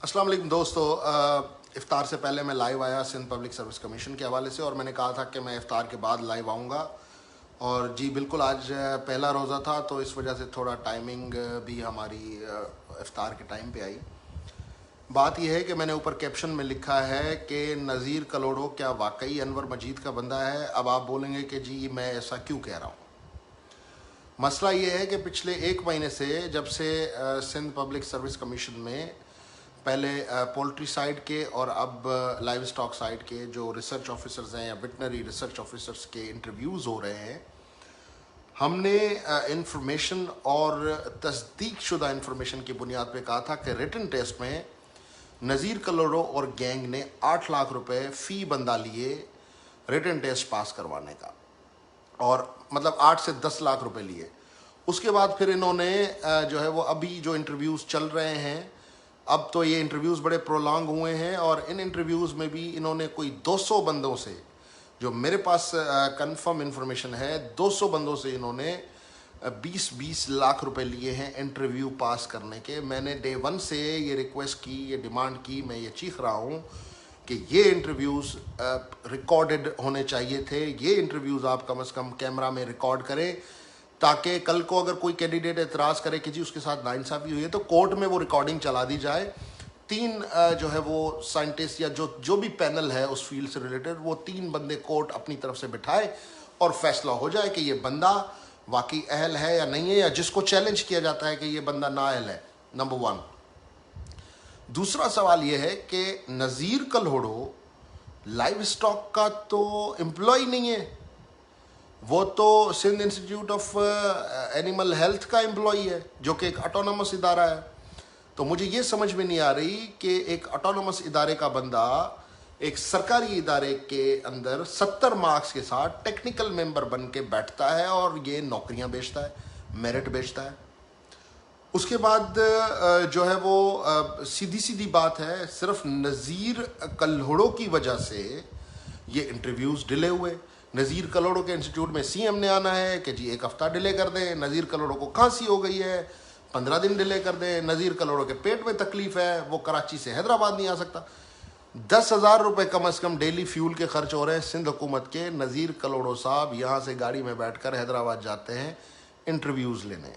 अस्सलाम वालेकुम दोस्तों, इफ्तार से पहले मैं लाइव आया सिंध पब्लिक सर्विस कमीशन के हवाले से और मैंने कहा था कि मैं इफ्तार के बाद लाइव आऊँगा। और जी बिल्कुल, आज पहला रोज़ा था तो इस वजह से थोड़ा टाइमिंग भी हमारी इफ्तार के टाइम पे आई। बात यह है कि मैंने ऊपर कैप्शन में लिखा है कि नज़ीर कलोड़ो क्या वाकई अनवर मजीद का बंदा है। अब आप बोलेंगे कि जी मैं ऐसा क्यों कह रहा हूँ। मसला ये है कि पिछले एक महीने से जब से सिंध पब्लिक सर्विस कमीशन में पहले पोल्ट्री साइड के और अब लाइव स्टॉक साइड के जो रिसर्च ऑफिसर्स हैं या वेटनरी रिसर्च ऑफिसर्स के इंटरव्यूज़ हो रहे हैं, हमने इंफॉर्मेशन और तस्दीक शुदा इंफॉर्मेशन की बुनियाद पे कहा था कि रिटन टेस्ट में नज़ीर कलोड़ो और गैंग ने 8 लाख रुपए फ़ी बंदा लिए रिटन टेस्ट पास करवाने का, और मतलब 8 से 10 लाख रुपए लिए। उसके बाद फिर इन्होंने जो है वो अभी जो इंटरव्यूज़ चल रहे हैं, अब तो ये इंटरव्यूज़ बड़े प्रोलॉन्ग हुए हैं और इन इंटरव्यूज़ में भी इन्होंने कोई 200 बंदों से, जो मेरे पास कंफर्म इंफॉर्मेशन है, 200 बंदों से इन्होंने 20-20 लाख रुपए लिए हैं इंटरव्यू पास करने के। मैंने डे 1 से ये रिक्वेस्ट की, ये डिमांड की, मैं ये चीख रहा हूँ कि ये इंटरव्यूज़ रिकॉर्डेड होने चाहिए थे। ये इंटरव्यूज़ आप कम से कम कैमरा में रिकॉर्ड करें ताकि कल को अगर कोई कैंडिडेट एतराज़ करे कि जी उसके साथ नाइंसाफ़ी हुई है तो कोर्ट में वो रिकॉर्डिंग चला दी जाए। 3 जो है वो साइंटिस्ट या जो भी पैनल है उस फील्ड से रिलेटेड, वो 3 बंदे कोर्ट अपनी तरफ से बिठाए और फैसला हो जाए कि ये बंदा वाकई अहल है या नहीं है, या जिसको चैलेंज किया जाता है कि ये बंदा नाअहल है। नंबर 1। दूसरा सवाल ये है कि नज़ीर कलोड़ो लाइव स्टॉक का तो एम्प्लॉय नहीं है, वो तो Sindh institute of animal health का एम्प्लॉई है जो कि एक ऑटोनोमस इदारा है। तो मुझे ये समझ में नहीं आ रही कि एक ऑटोनोमस इदारे का बंदा एक सरकारी इदारे के अंदर 70 मार्क्स के साथ टेक्निकल मेंबर बन के बैठता है और ये नौकरियां बेचता है, मेरिट बेचता है। उसके बाद जो है वो सीधी सीधी बात है, सिर्फ नज़ीर कलोड़ो की वजह से ये इंटरव्यूज़ डिले हुए। नज़ीर कलोड़ो के इंस्टीट्यूट में सीएम ने आना है कि जी 1 हफ्ता डिले कर दें। नज़ीर कलोड़ो को खांसी हो गई है, 15 दिन डिले कर दें। नज़ीर कलोड़ो के पेट में तकलीफ है, वो कराची से हैदराबाद नहीं आ सकता। 10,000 रुपये कम से कम डेली फ्यूल के खर्च हो रहे हैं सिंध हुकूमत के। नज़ीर कलोड़ो साहब यहाँ से गाड़ी में बैठकर हैदराबाद जाते हैं इंटरव्यूज़ लेने,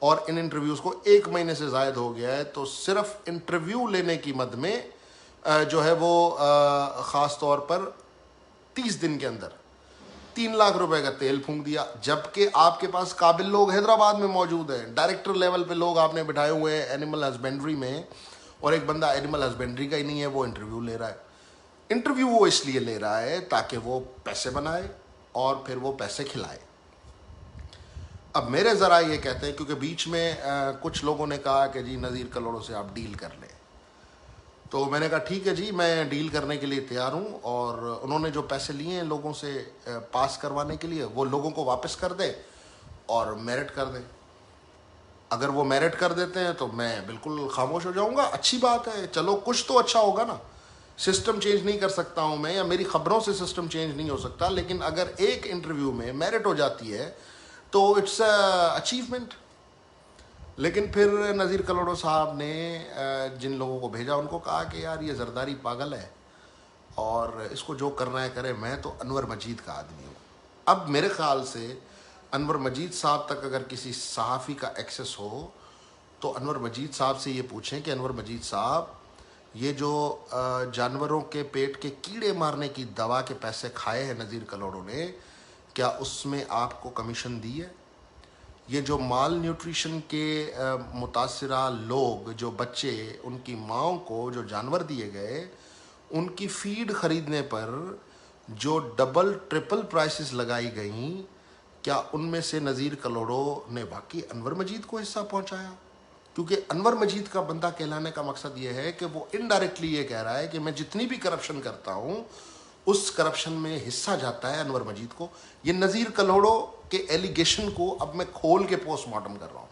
और इन इंटरव्यूज़ को 1 महीने से ज़ायद हो गया है। तो सिर्फ इंटरव्यू लेने की मद में जो है वो ख़ास तौर पर 30 दिन के अंदर 3 लाख रुपए का तेल फूंक दिया, जबकि आपके पास काबिल लोग हैदराबाद में मौजूद हैं। डायरेक्टर लेवल पे लोग आपने बिठाए हुए हैं एनिमल हस्बेंड्री में, और एक बंदा एनिमल हस्बेंड्री का ही नहीं है, वो इंटरव्यू ले रहा है। इंटरव्यू वो इसलिए ले रहा है ताकि वो पैसे बनाए और फिर वो पैसे खिलाए। अब मेरे ज़रा ये कहते हैं, क्योंकि बीच में कुछ लोगों ने कहा कि जी नज़ीर कलोड़ो से आप डील कर लें, तो मैंने कहा ठीक है जी, मैं डील करने के लिए तैयार हूँ। और उन्होंने जो पैसे लिए हैं लोगों से पास करवाने के लिए, वो लोगों को वापस कर दें और मेरिट कर दें। अगर वो मेरिट कर देते हैं तो मैं बिल्कुल खामोश हो जाऊँगा, अच्छी बात है, चलो कुछ तो अच्छा होगा ना। सिस्टम चेंज नहीं कर सकता हूँ मैं, या मेरी ख़बरों से सिस्टम चेंज नहीं हो सकता, लेकिन अगर एक इंटरव्यू में मेरिट हो जाती है तो इट्स अचीवमेंट। लेकिन फिर नज़ीर कलोड़ो साहब ने जिन लोगों को भेजा उनको कहा कि यार ये जरदारी पागल है और इसको जो करना है करे, मैं तो अनवर मजीद का आदमी हूँ। अब मेरे ख्याल से अनवर मजीद साहब तक अगर किसी सहाफ़ी का एक्सेस हो तो अनवर मजीद साहब से ये पूछें कि अनवर मजीद साहब, ये जो जानवरों के पेट के कीड़े मारने की दवा के पैसे खाए हैं नज़ीर कलोड़ो ने, क्या उसमें आपको कमीशन दी है? ये जो माल न्यूट्रिशन के मुतासिरा लोग, जो बच्चे, उनकी माँओं को जो जानवर दिए गए, उनकी फीड ख़रीदने पर जो डबल ट्रिपल प्राइसेस लगाई गईं, क्या उनमें से नज़ीर कलोड़ो ने बाकी अनवर मजीद को हिस्सा पहुंचाया? क्योंकि अनवर मजीद का बंदा कहलाने का मकसद ये है कि वो इनडायरेक्टली ये कह रहा है कि मैं जितनी भी करप्शन करता हूँ उस करप्शन में हिस्सा जाता है अनवर मजीद को। ये नज़ीर कलोड़ो के एलिगेशन को अब मैं खोल के पोस्टमार्टम कर रहा हूँ।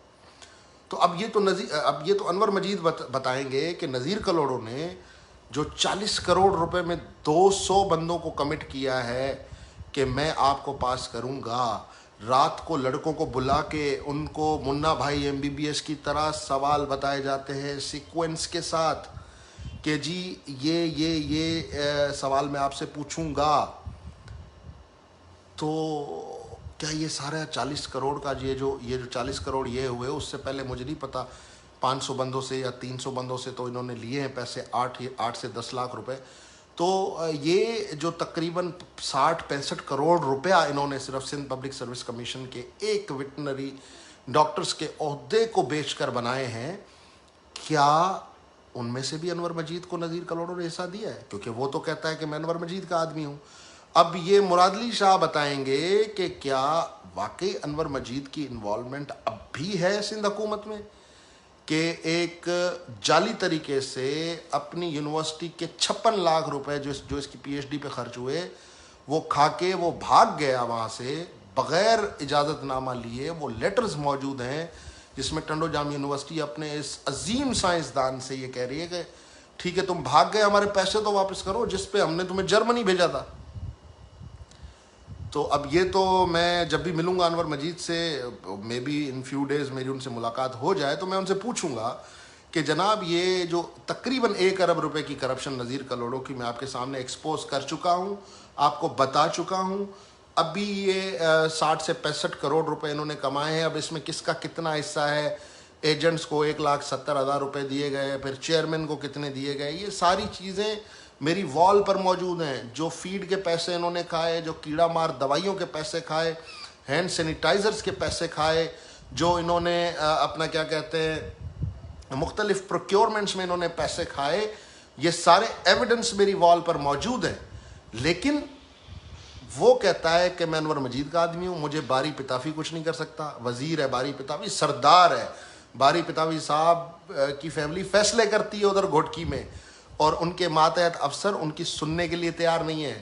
तो अब ये तो अनवर मजीद बताएंगे कि नज़ीर कलोड़ो ने जो 40 करोड़ रुपए में 200 बंदों को कमिट किया है कि मैं आपको पास करूँगा, رات کو لڑکوں کو بلا کے ان کو منا بھائی MBBS کی طرح سوال بتائے جاتے ہیں سیکوینس کے ساتھ کہ جی یہ سوال میں آپ سے پوچھوں گا. تو کیا یہ سارا 40 کروڑ کا یہ جو 40 کروڑ یہ ہوئے, اس سے پہلے مجھے نہیں پتا 500 بندوں سے یا 300 بندوں سے تو انہوں نے لیے ہیں پیسے 8 سے 10 لاکھ روپے. تو یہ جو تقریباً 60-65 کروڑ روپیہ انہوں نے صرف سندھ پبلک سروس کمیشن کے ایک ویٹنری ڈاکٹرز کے عہدے کو بیچ کر بنائے ہیں, کیا ان میں سے بھی انور مجید کو نذیر کلوڑوں نے حصہ دیا ہے؟ کیونکہ وہ تو کہتا ہے کہ میں انور مجید کا آدمی ہوں. اب یہ مرادلی شاہ بتائیں گے کہ کیا واقعی انور مجید کی انوالومنٹ اب بھی ہے سندھ حکومت میں, کہ ایک جعلی طریقے سے اپنی یونیورسٹی کے 56 لاکھ روپے جو اس کی PhD پہ خرچ ہوئے وہ کھا کے وہ بھاگ گیا وہاں سے بغیر اجازت نامہ لیے. وہ لیٹرز موجود ہیں جس میں ٹنڈو جام یونیورسٹی اپنے اس عظیم سائنسدان سے یہ کہہ رہی ہے کہ ٹھیک ہے تم بھاگ گئے, ہمارے پیسے تو واپس کرو جس پہ ہم نے تمہیں جرمنی بھیجا تھا. تو اب یہ تو میں جب بھی ملوں گا انور مجید سے, may be in few days میری ان سے ملاقات ہو جائے, تو میں ان سے پوچھوں گا کہ جناب یہ جو تقریباً 1 ارب روپے کی کرپشن نذیر کلوڑوں کی میں آپ کے سامنے ایکسپوز کر چکا ہوں, آپ کو بتا چکا ہوں. ابھی یہ 60 سے 65 کروڑ روپے انہوں نے کمائے ہیں. اب اس میں کس کا کتنا حصہ ہے, ایجنٹس کو 1,70,000 روپے دیے گئے, پھر چیئرمین کو کتنے دیے گئے, یہ ساری چیزیں میری وال پر موجود ہیں. جو فیڈ کے پیسے انہوں نے کھائے, جو کیڑا مار دوائیوں کے پیسے کھائے, ہینڈ سینیٹائزرز کے پیسے کھائے, جو انہوں نے اپنا کیا کہتے ہیں مختلف پروکیورمنٹس میں انہوں نے پیسے کھائے, یہ سارے ایویڈنس میری وال پر موجود ہیں. لیکن وہ کہتا ہے کہ میں انور مجید کا آدمی ہوں, مجھے باری پتافی کچھ نہیں کر سکتا. وزیر ہے باری پتافی, سردار ہے باری پتافی صاحب کی فیملی فیصلے کرتی ہے ادھر گھوٹکی میں, اور ان کے ماتحت افسر ان کی سننے کے لیے تیار نہیں ہے,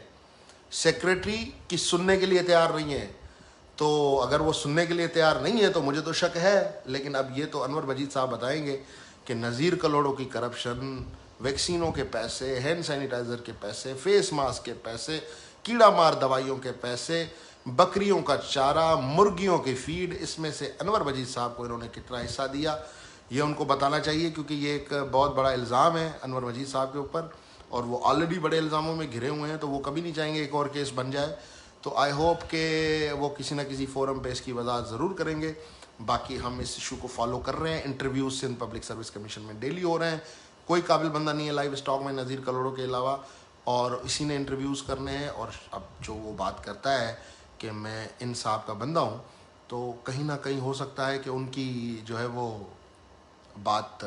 سیکریٹری کی سننے کے لیے تیار نہیں ہے. تو اگر وہ سننے کے لیے تیار نہیں ہے تو مجھے تو شک ہے. لیکن اب یہ تو انور مجید صاحب بتائیں گے کہ نذیر کلوڑوں کی کرپشن, ویکسینوں کے پیسے, ہینڈ سینیٹائزر کے پیسے, فیس ماسک کے پیسے, کیڑا مار دوائیوں کے پیسے, بکریوں کا چارہ, مرغیوں کی فیڈ, اس میں سے انور مجید صاحب کو انہوں نے کتنا حصہ دیا یہ ان کو بتانا چاہیے. کیونکہ یہ ایک بہت بڑا الزام ہے انور مجید صاحب کے اوپر, اور وہ آلریڈی بڑے الزاموں میں گھرے ہوئے ہیں, تو وہ کبھی نہیں چاہیں گے ایک اور کیس بن جائے. تو آئی ہوپ کہ وہ کسی نہ کسی فورم پہ اس کی وضاحت ضرور کریں گے. باقی ہم اس ایشو کو فالو کر رہے ہیں, interviews Sindh public service commission میں ڈیلی ہو رہے ہیں. کوئی قابل بندہ نہیں ہے لائیو اسٹاک میں نذیر کلوڑوں کے علاوہ, اور اسی نے انٹرویوز کرنے ہیں. اور اب جو وہ بات کرتا ہے کہ میں ان صاحب کا بندہ ہوں, تو کہیں نہ کہیں ہو سکتا ہے کہ ان کی جو ہے وہ بات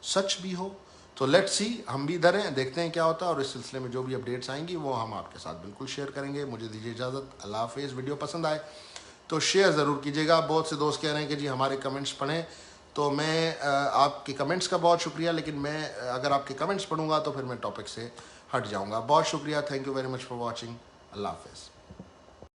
سچ بھی ہو. تو لیٹ سی, ہم بھی ادھر ہیں, دیکھتے ہیں کیا ہوتا ہے, اور اس سلسلے میں جو بھی اپڈیٹس آئیں گی وہ ہم آپ کے ساتھ بالکل شیئر کریں گے. مجھے دیجیے اجازت, اللہ حافظ. ویڈیو پسند آئے تو شیئر ضرور کیجیے گا. بہت سے دوست کہہ رہے ہیں کہ جی ہمارے کمنٹس پڑھیں, تو میں آپ کے کمنٹس کا بہت شکریہ, لیکن میں اگر آپ کے کمنٹس پڑھوں گا تو پھر میں ٹاپک سے ہٹ جاؤں گا. بہت شکریہ, thank you very much for watching. Allah حافظ.